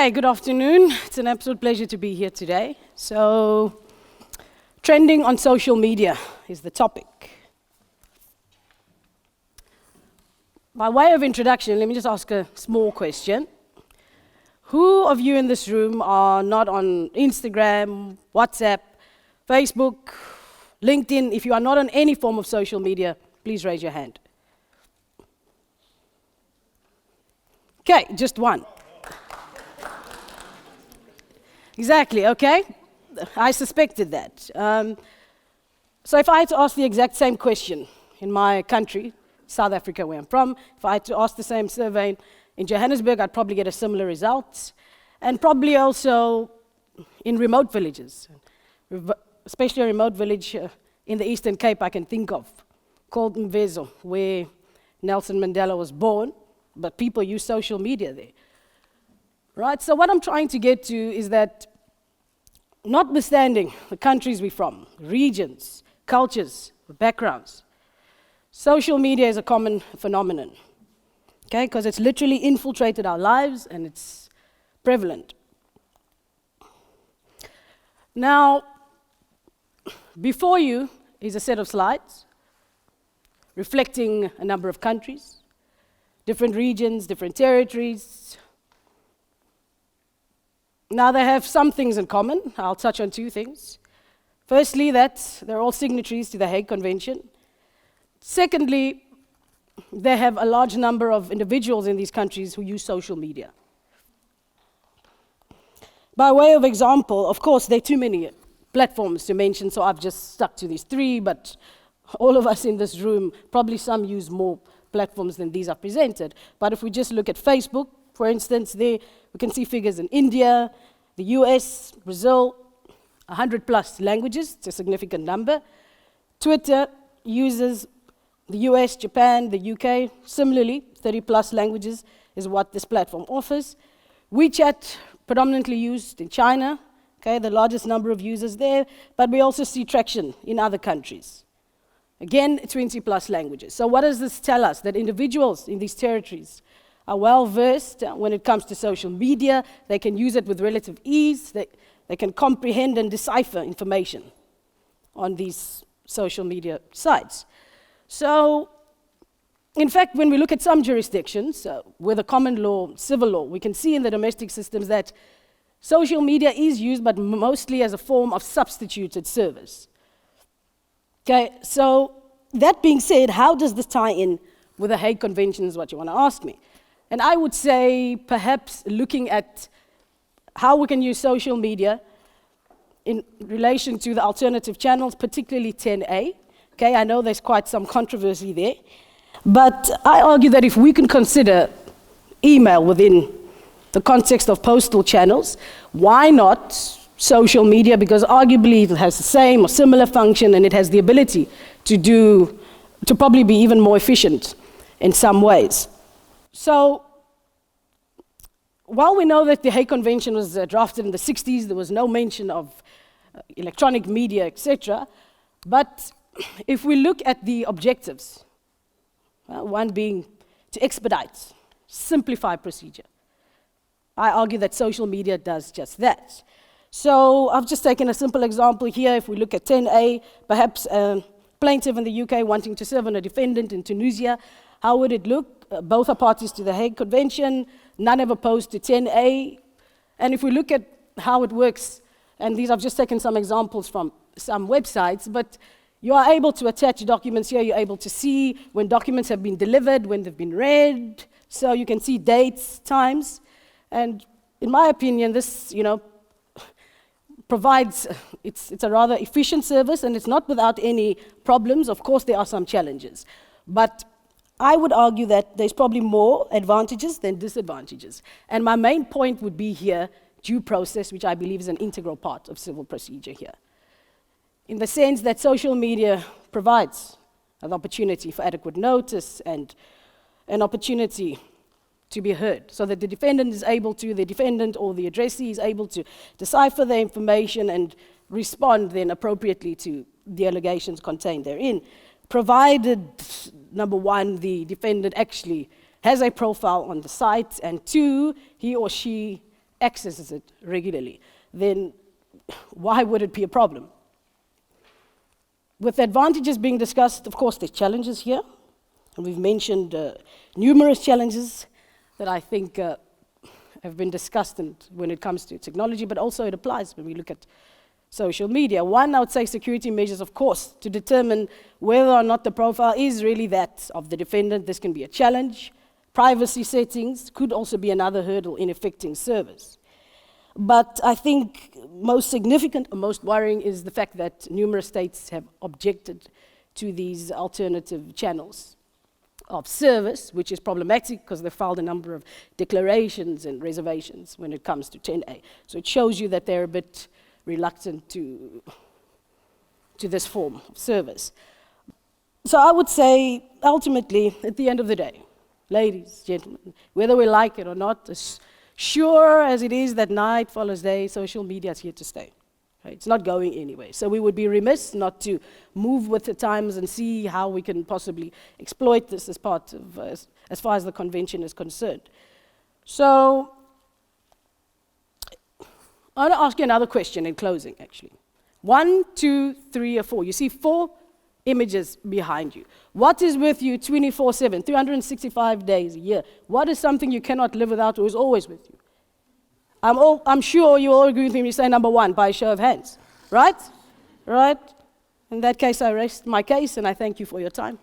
Okay, good afternoon. It's an absolute pleasure to be here today. So, trending on social media is the topic. By way of introduction, let me just ask a small question. Who of you in this room are not on Instagram, WhatsApp, Facebook, LinkedIn? If you are not on any form of social media, please raise your hand. Okay, just one. Exactly, okay? I suspected that. So if I had to ask the exact same question in my country, South Africa, where I'm from, if I had to ask the same survey in Johannesburg, I'd probably get a similar result. And probably also in remote villages, especially a remote village in the Eastern Cape I can think of, called Mvezo, where Nelson Mandela was born, but people use social media there. Right, so what I'm trying to get to is that notwithstanding the countries we're from, regions, cultures, backgrounds, social media is a common phenomenon, okay, because it's literally infiltrated our lives and it's prevalent. Now, before you is a set of slides reflecting a number of countries, different regions, different territories. Now, they have some things in common. I'll touch on two things. Firstly, that they're all signatories to the Hague Convention. Secondly, they have a large number of individuals in these countries who use social media. By way of example, of course, there are too many platforms to mention, so I've just stuck to these three, but all of us in this room, probably some use more platforms than these are presented. But if we just look at Facebook, for instance, there we can see figures in India, the US, Brazil, 100+ languages, it's a significant number. Twitter uses the US, Japan, the UK, similarly, 30+ languages is what this platform offers. WeChat, predominantly used in China, okay, the largest number of users there, but we also see traction in other countries. Again, 20+ languages. So what does this tell us? That individuals in these territories are well versed when it comes to social media. They can use it with relative ease. They can comprehend and decipher information on these social media sites. So, in fact, when we look at some jurisdictions with a common law, civil law, we can see in the domestic systems that social media is used, but mostly as a form of substituted service. Okay, so that being said, how does this tie in with the Hague Convention is what you want to ask me. And I would say perhaps looking at how we can use social media in relation to the alternative channels, particularly 10A. Okay, I know there's quite some controversy there, but I argue that if we can consider email within the context of postal channels, why not social media? Because arguably it has the same or similar function and it has the ability to probably be even more efficient in some ways. So, while we know that the Hague Convention was drafted in the 60s, there was no mention of electronic media, etc. But if we look at the objectives, one being to expedite, simplify procedure, I argue that social media does just that. So I've just taken a simple example here. If we look at 10A, perhaps a plaintiff in the UK wanting to serve on a defendant in Tunisia, how would it look? Both are parties to the Hague Convention, none have opposed to 10A. And if we look at how it works, and these I've just taken some examples from some websites, but you are able to attach documents here, you're able to see when documents have been delivered, when they've been read, so you can see dates, times, and in my opinion, this, provides, it's a rather efficient service, and it's not without any problems. Of course, there are some challenges, but I would argue that there's probably more advantages than disadvantages. And my main point would be here, due process, which I believe is an integral part of civil procedure here. In the sense that social media provides an opportunity for adequate notice and an opportunity to be heard, so that the defendant or the addressee is able to decipher the information and respond then appropriately to the allegations contained therein, provided, number one, the defendant actually has a profile on the site, and two, he or she accesses it regularly, then why would it be a problem? With advantages being discussed, of course, there's challenges here. And we've mentioned numerous challenges that I think have been discussed when it comes to technology, but also it applies when we look at social media. One, I would say security measures, of course, to determine whether or not the profile is really that of the defendant. This can be a challenge. Privacy settings could also be another hurdle in affecting service. But I think most significant or most worrying is the fact that numerous states have objected to these alternative channels of service, which is problematic because they filed a number of declarations and reservations when it comes to 10A. So it shows you that they're a bit reluctant to this form of service. So I would say, ultimately, at the end of the day, ladies, gentlemen, whether we like it or not, as sure as it is that night follows day, social media is here to stay. Right? It's not going anywhere. So we would be remiss not to move with the times and see how we can possibly exploit this as part of, as far as the convention is concerned. So I want to ask you another question in closing, actually. 1, 2, 3, or 4. You see 4 images behind you. What is with you 24/7, 365 days a year? What is something you cannot live without or is always with you? I'm sure you all agree with me when you say number 1, by a show of hands. Right? Right? In that case, I rest my case, and I thank you for your time.